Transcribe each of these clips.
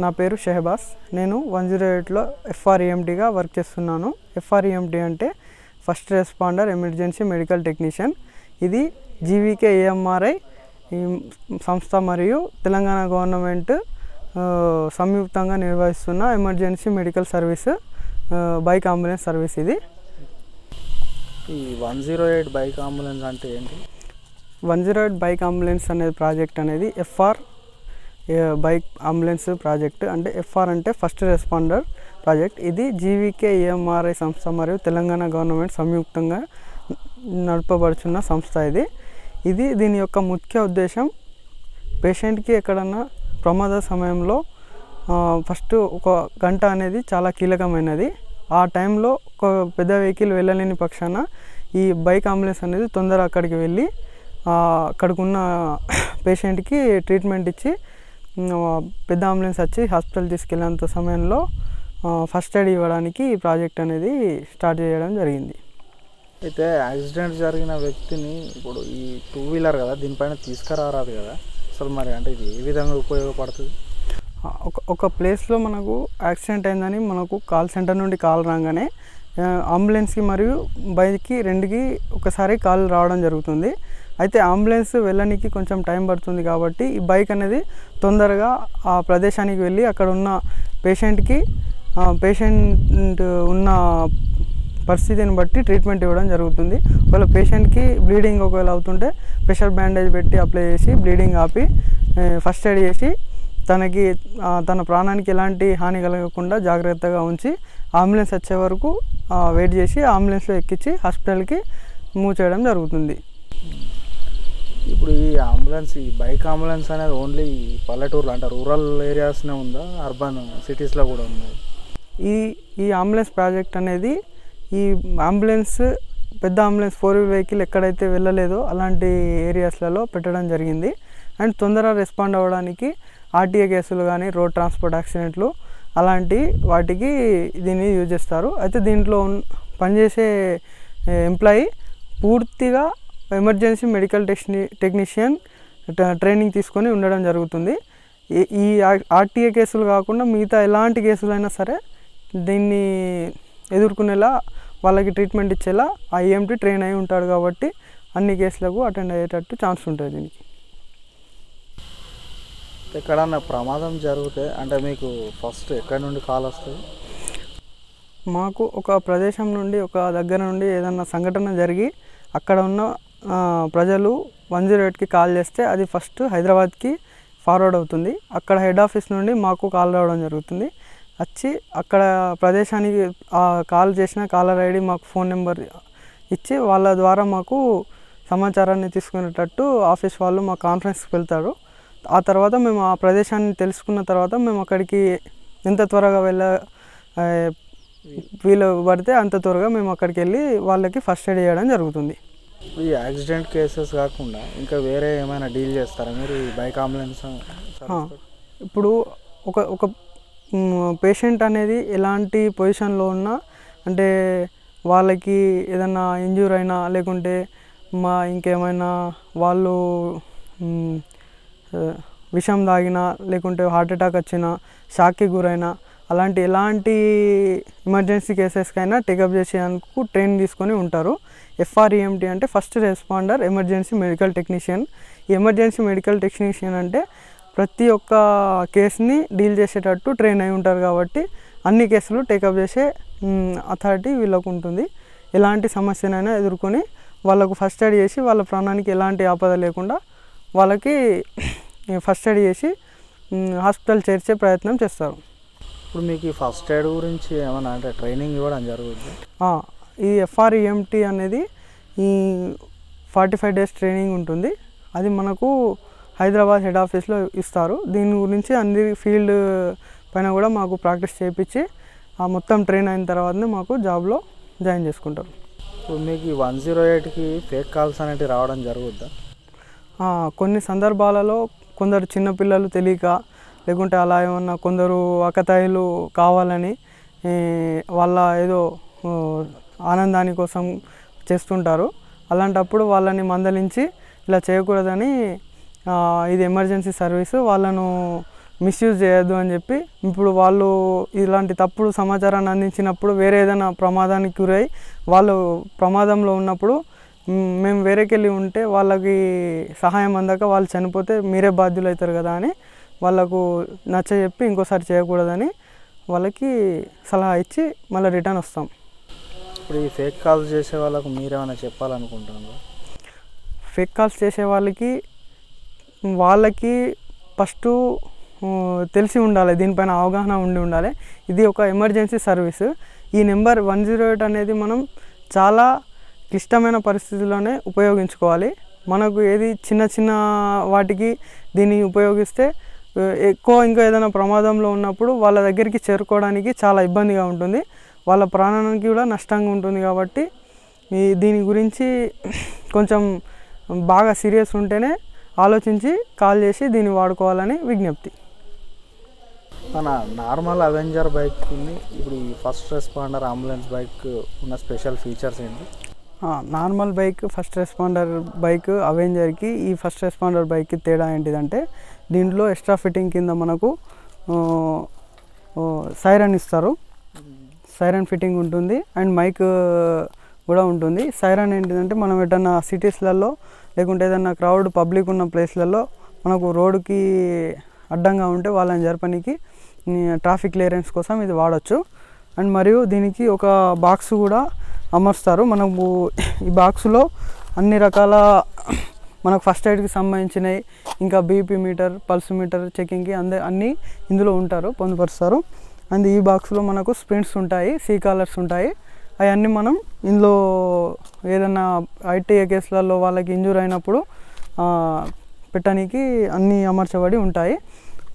నా పేరు షెహబాస్. నేను 108లో FREMTగా వర్క్ చేస్తున్నాను. FREMT అంటే first responder emergency medical technician. ఇది జీవీకే AMRI సంస్థ మరియు తెలంగాణ గవర్నమెంట్ సంయుక్తంగా నిర్వహిస్తున్న emergency medical service, bike ambulance service. ఇది ఈ 108 బైక్ అంబులెన్స్ అంటే ఏంటి? 108 బైక్ అంబులెన్స్ అనేది ప్రాజెక్ట్ అనేది బైక్ అంబులెన్స్ ప్రాజెక్ట్. అంటే FR అంటే ఫస్ట్ రెస్పాండర్ ప్రాజెక్ట్. ఇది జీవీకే AMRI సంస్థ మరియు తెలంగాణ గవర్నమెంట్ సంయుక్తంగా నడపబడుచున్న సంస్థ. దీని యొక్క ముఖ్య ఉద్దేశం పేషెంట్కి ఎక్కడన్నా ప్రమాద సమయంలో ఫస్ట్ ఒక గంట అనేది చాలా కీలకమైనది. ఆ టైంలో ఒక పెద్ద వెహికల్ వెళ్ళలేని పక్షాన ఈ బైక్ అంబులెన్స్ అనేది తొందరగా అక్కడికి వెళ్ళి అక్కడికున్న పేషెంట్కి ట్రీట్మెంట్ ఇచ్చి పెద్ద అంబులెన్స్ వచ్చి హాస్పిటల్ తీసుకెళ్ళేంత సమయంలో ఫస్ట్ ఎయిడ్ ఇవ్వడానికి ఈ ప్రాజెక్ట్ అనేది స్టార్ట్ చేయడం జరిగింది. అయితే యాక్సిడెంట్ జరిగిన వ్యక్తిని ఇప్పుడు ఈ 2 వీలర్ కదా, దీనిపైన తీసుకురారాదు కదా అసలు, మరి అంటే ఇది ఏ విధంగా ఉపయోగపడుతుంది? ఒక ప్లేస్లో మనకు యాక్సిడెంట్ అయిందని మనకు కాల్ సెంటర్ నుండి కాల్ రాగానే అంబులెన్స్కి మరియు బైక్కి రెండుకి ఒకసారి కాల్ రావడం జరుగుతుంది. అయితే అంబులెన్స్ వెళ్ళడానికి కొంచెం టైం పడుతుంది కాబట్టి ఈ బైక్ అనేది తొందరగా ఆ ప్రదేశానికి వెళ్ళి అక్కడ ఉన్న పేషెంట్ ఉన్న పరిస్థితిని బట్టి ట్రీట్మెంట్ ఇవ్వడం జరుగుతుంది. ఒకవేళ పేషెంట్కి బ్లీడింగ్ ఒకవేళ అవుతుంటే ప్రెషర్ బ్యాండేజ్ పెట్టి అప్లై చేసి బ్లీడింగ్ ఆపి ఫస్ట్ ఎయిడ్ చేసి తన ప్రాణానికి ఎలాంటి హాని కలగకుండా జాగ్రత్తగా ఉంచి అంబులెన్స్ వచ్చే వరకు వెయిట్ చేసి అంబులెన్స్లో ఎక్కించి హాస్పిటల్కి మూవ్ చేయడం జరుగుతుంది. ఇప్పుడు ఈ బైక్ అంబులెన్స్ అనేది ఓన్లీ పల్లెటూరులో అంటే రూరల్ ఏరియాస్నే ఉందా, అర్బన్ సిటీస్లో కూడా ఉంది? ఈ అంబులెన్స్ ప్రాజెక్ట్ అనేది ఈ అంబులెన్స్ పెద్ద అంబులెన్స్ 4-wheel వెహికల్ ఎక్కడైతే వెళ్ళలేదో అలాంటి ఏరియాస్లలో పెట్టడం జరిగింది. అండ్ తొందరగా రెస్పాండ్ అవ్వడానికి RTA కేసులు కానీ రోడ్ ట్రాన్స్పోర్ట్ యాక్సిడెంట్లు అలాంటి వాటికి దీన్ని యూజ్ చేస్తారు. అయితే దీంట్లో పనిచేసే ఎంప్లాయీ పూర్తిగా ఎమర్జెన్సీ మెడికల్ టెక్నీషియన్ ట్రైనింగ్ తీసుకొని ఉండడం జరుగుతుంది. ఈ RTA కేసులు కాకుండా మిగతా ఎలాంటి కేసులైనా సరే దీన్ని ఎదుర్కొనేలా వాళ్ళకి ట్రీట్మెంట్ ఇచ్చేలా ఆ EMT ట్రైన్ అయి ఉంటాడు కాబట్టి అన్ని కేసులకు అటెండ్ అయ్యేటట్టు ఛాన్స్ ఉంటుంది. దీనికి ఎక్కడన్నా ప్రమాదం జరిగితే అంటే మీకు ఫస్ట్ ఎక్కడి నుండి కాల్ వస్తుంది? మాకు ఒక ప్రదేశం నుండి ఒక దగ్గర నుండి ఏదన్నా సంఘటన జరిగి అక్కడ ఉన్న ప్రజలు 108కి కాల్ చేస్తే అది ఫస్ట్ హైదరాబాద్కి ఫార్వర్డ్ అవుతుంది. అక్కడ హెడ్ ఆఫీస్ నుండి మాకు కాల్ రావడం జరుగుతుంది. వచ్చి అక్కడ ప్రదేశానికి కాల్ చేసిన కాలర్ ID మాకు ఫోన్ నెంబర్ ఇచ్చి వాళ్ళ ద్వారా మాకు సమాచారాన్ని తీసుకునేటట్టు ఆఫీస్ వాళ్ళు మా కాన్ఫరెన్స్కి వెళ్తారు. ఆ తర్వాత మేము ఆ ప్రదేశాన్ని తెలుసుకున్న తర్వాత మేము అక్కడికి ఎంత త్వరగా వీలు పడితే అంత త్వరగా మేము అక్కడికి వెళ్ళి వాళ్ళకి ఫస్ట్ ఎయిడ్ చేయడం జరుగుతుంది. ఈ యాక్సిడెంట్ కేసెస్ కాకుండా ఇంకా వేరే ఏమైనా డీల్ చేస్తారా మీరు ఈ బైక్ అంబులెన్స్? ఇప్పుడు ఒక పేషెంట్ అనేది ఎలాంటి పొజిషన్లో ఉన్నా, అంటే వాళ్ళకి ఏదైనా ఇంజ్యూర్ అయినా లేకుంటే ఇంకేమైనా వాళ్ళు విషం తాగినా లేకుంటే హార్ట్ అటాక్ వచ్చినా షాక్కి గురైనా ఎలాంటి ఎమర్జెన్సీ కేసెస్కైనా టేకప్ చేసేందుకు ట్రైన్ తీసుకొని ఉంటారు. FREMT అంటే first responder emergency medical technician. ఈ ఎమర్జెన్సీ మెడికల్ టెక్నీషియన్ అంటే ప్రతి ఒక్క కేసుని డీల్ చేసేటట్టు ట్రైన్ అయి ఉంటారు కాబట్టి అన్ని కేసులు టేకప్ చేసే అథారిటీ వీళ్ళకు ఉంటుంది. ఎలాంటి సమస్యనైనా ఎదుర్కొని వాళ్ళకు ఫస్ట్ ఎయిడ్ చేసి వాళ్ళ ప్రాణానికి ఎలాంటి ఆపద లేకుండా వాళ్ళకి ఫస్ట్ ఎయిడ్ చేసి హాస్పిటల్ చేర్చే ప్రయత్నం చేస్తారు. ఇప్పుడు మీకు ఈ ఫస్ట్ ఎయిడ్ గురించి ఏమైనా అంటే ట్రైనింగ్ ఇవ్వడం జరుగుతుంది? ఈ FREMT అనేది ఈ 45 days ట్రైనింగ్ ఉంటుంది. అది మనకు హైదరాబాద్ హెడ్ ఆఫీస్లో ఇస్తారు. దీని గురించి అన్ని ఫీల్డ్ పైన కూడా మాకు ప్రాక్టీస్ చేయించి మొత్తం ట్రైన్ అయిన తర్వాతనే మాకు జాబ్లో జాయిన్ చేసుకుంటారు. ఇప్పుడు మీకు ఈ 108కి ఫేక్ కాల్స్ అనేవి రావడం జరుగుద్దా? కొన్ని సందర్భాలలో కొందరు చిన్నపిల్లలు తెలియక లేకుంటే అలా ఏమన్నా కొందరు ఆకతాయిలు కావాలని వాళ్ళ ఏదో ఆనందాని కోసం చేస్తుంటారు. అలాంటప్పుడు వాళ్ళని మందలించి ఇలా చేయకూడదని ఇది ఎమర్జెన్సీ సర్వీసు, వాళ్ళను మిస్యూజ్ చేయొద్దు అని చెప్పి ఇప్పుడు వాళ్ళు ఇలాంటి తప్పుడు సమాచారాన్ని అందించినప్పుడు వేరే ఏదైనా ప్రమాదానికి గురై వాళ్ళు ప్రమాదంలో ఉన్నప్పుడు మేము వేరేకెళ్ళి ఉంటే వాళ్ళకి సహాయం అందక వాళ్ళు చనిపోతే మీరే బాధ్యులు అవుతారు కదా అని వాళ్ళకు నచ్చజెప్పి ఇంకోసారి చేయకూడదని వాళ్ళకి సలహా ఇచ్చి మళ్ళీ రిటర్న్ వస్తాం. ఇప్పుడు ఈ ఫేక్ కాల్స్ చేసే వాళ్ళకు మీరేమైనా చెప్పాలనుకుంటున్నారా? ఫేక్ కాల్స్ చేసే వాళ్ళకి ఫస్టు తెలిసి ఉండాలి, దీనిపైన అవగాహన ఉండాలి. ఇది ఒక ఎమర్జెన్సీ సర్వీసు. ఈ నెంబర్ 108 అనేది మనం చాలా క్లిష్టమైన పరిస్థితుల్లోనే ఉపయోగించుకోవాలి. మనకు ఏది చిన్న చిన్న వాటికి దీన్ని ఉపయోగిస్తే ఇంకా ఏదైనా ప్రమాదంలో ఉన్నప్పుడు వాళ్ళ దగ్గరికి చేరుకోవడానికి చాలా ఇబ్బందిగా ఉంటుంది, వాళ్ళ ప్రాణానికి కూడా నష్టంగా ఉంటుంది. కాబట్టి దీని గురించి కొంచెం బాగా సీరియస్ ఉంటేనే ఆలోచించి కాల్ చేసి దీన్ని వాడుకోవాలని విజ్ఞప్తి. మన నార్మల్ అవెంజర్ బైక్ ఇప్పుడు ఈ ఫస్ట్ రెస్పాండర్ అంబులెన్స్ బైక్ ఉన్న స్పెషల్ ఫీచర్స్ ఏంటి? Normal bike, first responder bike, అవెంజర్కి ఈ ఫస్ట్ రెస్పాండర్ బైక్కి తేడా ఏంటిదంటే దీంట్లో ఎక్స్ట్రా ఫిట్టింగ్ కింద మనకు సైరన్ ఇస్తారు. సైరన్ ఫిట్టింగ్ ఉంటుంది అండ్ మైక్ కూడా ఉంటుంది. సైరన్ ఏంటిదంటే మనం ఎటన్నా సిటీస్లలో లేకుంటే ఏదన్నా క్రౌడ్ పబ్లిక్ ఉన్న ప్లేస్లలో మనకు రోడ్డుకి అడ్డంగా ఉంటే వాళ్ళని జరపడానికి ట్రాఫిక్ క్లియరెన్స్ కోసం ఇది వాడచ్చు. అండ్ మరియు దీనికి ఒక బాక్స్ కూడా అమర్స్తారు. మనకు ఈ బాక్స్లో అన్ని రకాల మనకు ఫస్ట్ ఎయిడ్కి సంబంధించినవి, ఇంకా బీపీ మీటర్, పల్స్ మీటర్ చెకింగ్కి అన్నీ ఇందులో పొందుపరుస్తారు. అండ్ ఈ బాక్స్లో మనకు స్ప్రింట్స్ ఉంటాయి, సీ కాలర్స్ ఉంటాయి. అవన్నీ మనం ఇందులో ఏదైనా ఐటీఏ కేసులలో వాళ్ళకి ఇంజూర్ అయినప్పుడు పెట్టడానికి అన్నీ అమర్చబడి ఉంటాయి.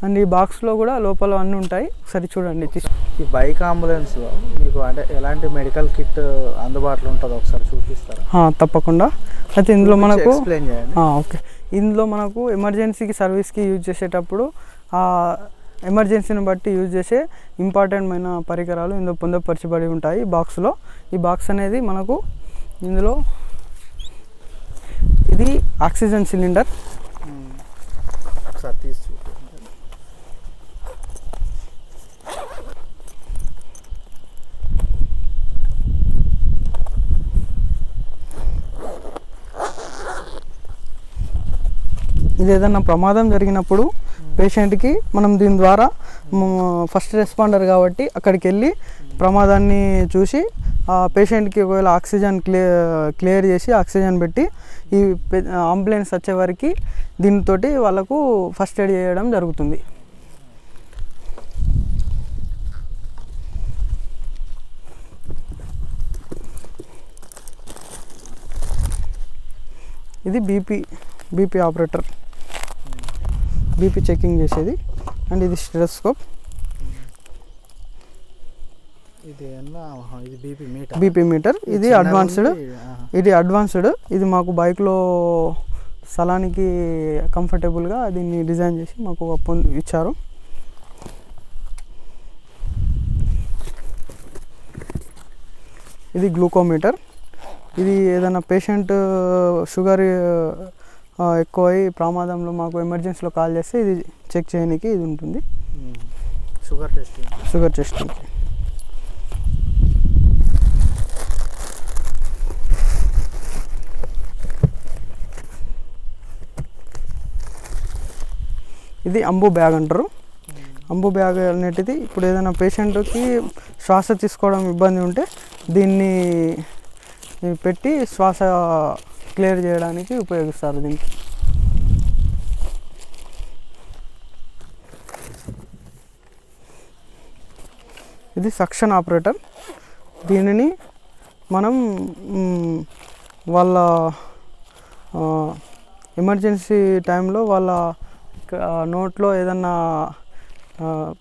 అండ్ ఈ బాక్స్లో కూడా లోపల అన్నీ ఉంటాయి, ఒకసారి చూడండి. ఈ బైక్ అంబులెన్స్లో మీకు అంటే ఎలాంటి మెడికల్ కిట్ అందుబాటులో ఉంటుందో ఒకసారి చూపిస్తారా? తప్పకుండా. అయితే ఇందులో మనకు ఎక్స్ప్లెయిన్ చేయండి. ఓకే, ఇందులో మనకు ఎమర్జెన్సీకి సర్వీస్కి యూజ్ చేసేటప్పుడు ఎమర్జెన్సీని బట్టి యూజ్ చేసే ఇంపార్టెంట్మైన పరికరాలు ఇందులో పొందుపరచబడి ఉంటాయి బాక్స్లో. ఈ బాక్స్ అనేది మనకు ఇందులో ఇది ఆక్సిజన్ సిలిండర్. ఒకసారి తీసి ఇది ఏదన్నా ప్రమాదం జరిగినప్పుడు పేషెంట్కి మనం దీని ద్వారా ఫస్ట్ రెస్పాండర్ కాబట్టి అక్కడికి వెళ్ళి ప్రమాదాన్ని చూసి ఆ పేషెంట్కి ఒకవేళ ఆక్సిజన్ క్లియర్ చేసి ఆక్సిజన్ పెట్టి ఈ అంబులెన్స్ వచ్చే వరకు దీనితోటి వాళ్ళకు ఫస్ట్ ఎయిడ్ చేయడం జరుగుతుంది. ఇది బీపీ ఆపరేటర్, బీపీ చెకింగ్ చేసేది. అండ్ ఇది స్టెథోస్కోప్. ఇది బీపీ మీటర్. ఇది అడ్వాన్స్డ్. ఇది మాకు బైక్లో స్థలానికి కంఫర్టబుల్గా దీన్ని డిజైన్ చేసి మాకు ఇచ్చారు. ఇది గ్లూకోమీటర్. ఇది ఏదైనా పేషెంట్ షుగర్ ఎక్కువై ప్రమాదంలో మాకు ఎమర్జెన్సీలో కాల్ చేస్తే ఇది చెక్ చేయడానికి ఇది ఉంటుంది. Sugar testing. ఇది అంబు బ్యాగ్ అంటారు. అంబు బ్యాగ్ అనేటిది ఇప్పుడు ఏదైనా పేషెంట్కి శ్వాస తీసుకోవడం ఇబ్బంది ఉంటే దీన్ని పెట్టి శ్వాస క్లియర్ చేయడానికి ఉపయోగిస్తారు దీనికి. ఇది సక్షన్ ఆపరేటర్. దీనిని మనం వాళ్ళ ఎమర్జెన్సీ టైంలో వాళ్ళ నోట్లో ఏదన్నా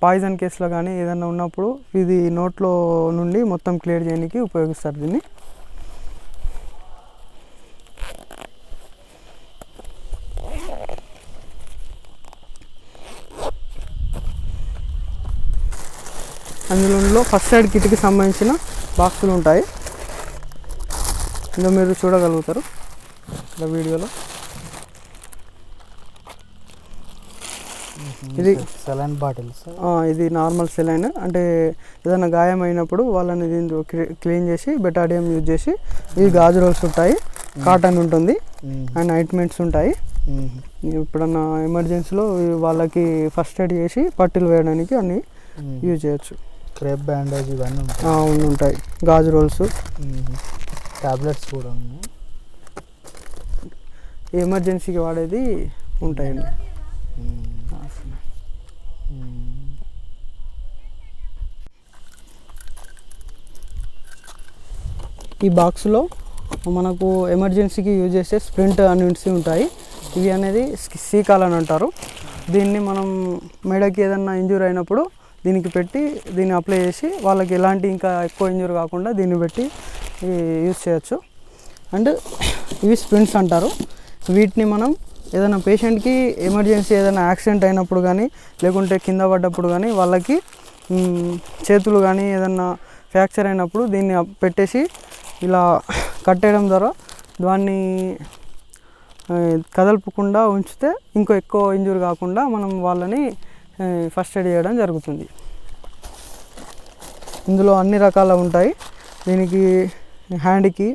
పాయిజన్ కేసులో కానీ ఏదన్నా ఉన్నప్పుడు ఇది నోట్లో నుండి మొత్తం క్లియర్ చేయడానికి ఉపయోగిస్తారు దీన్ని. అందులో ఫస్ట్ ఎయిడ్ కిట్కి సంబంధించిన బాక్సులు ఉంటాయి. ఇందులో మీరు చూడగలుగుతారు వీడియోలో. ఇది సెలైన్ బాటిల్స్. ఇది నార్మల్ సెలైన్. అంటే ఏదైనా గాయం అయినప్పుడు వాళ్ళని దీంట్లో క్లీన్ చేసి బెటాడియం యూజ్ చేసి, ఇవి గాజు రోల్స్ ఉంటాయి, కాటన్ ఉంటుంది అండ్ ఆయింట్మెంట్స్ ఉంటాయి. ఎప్పుడన్నా ఎమర్జెన్సీలో వాళ్ళకి ఫస్ట్ ఎయిడ్ చేసి పట్టీలు వేయడానికి అన్ని యూజ్ చేయొచ్చు. క్రేప్ బ్యాండేజ్ ఇవన్నీ ఉంటాయి. గాజు రోల్స్, టాబ్లెట్స్ కూడా ఉన్నాయి. ఎమర్జెన్సీకి వాడేది ఉంటాయండి. ఈ బాక్స్లో మనకు ఎమర్జెన్సీకి యూజ్ చేసే స్ప్రింట్ అన్నింటిసి ఉంటాయి. ఇవి అనేది సీకాల్ అని అంటారు. దీన్ని మనం మెడకి ఏదన్నా ఇంజూరీ అయినప్పుడు దీనికి పెట్టి దీన్ని అప్లై చేసి వాళ్ళకి ఎలాంటి ఇంకా ఎక్కువ ఇంజూరీ కాకుండా దీన్ని పెట్టి యూజ్ చేయొచ్చు. అండ్ ఇవి స్ప్రింట్స్ అంటారు. వీటిని మనం ఏదైనా పేషెంట్కి ఎమర్జెన్సీ ఏదైనా యాక్సిడెంట్ అయినప్పుడు కానీ లేకుంటే కింద పడ్డప్పుడు కానీ వాళ్ళకి చేతులు కానీ ఏదన్నా ఫ్రాక్చర్ అయినప్పుడు దీన్ని పెట్టేసి ఇలా కట్టేయడం ద్వారా దాన్ని కదలపకుండా ఉంచితే ఇంకో ఎక్కువ ఇంజూరీ కాకుండా మనం వాళ్ళని ఫస్ట్ ఎయిడ్ చేయడం జరుగుతుంది. ఇందులో అన్ని రకాల ఉంటాయి. దీనికి హ్యాండ్కి,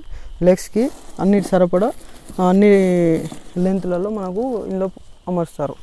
లెగ్స్కి అన్నిటి సరిపడా అన్ని లెంత్లలో మనకు ఇందులో అమరుస్తారు.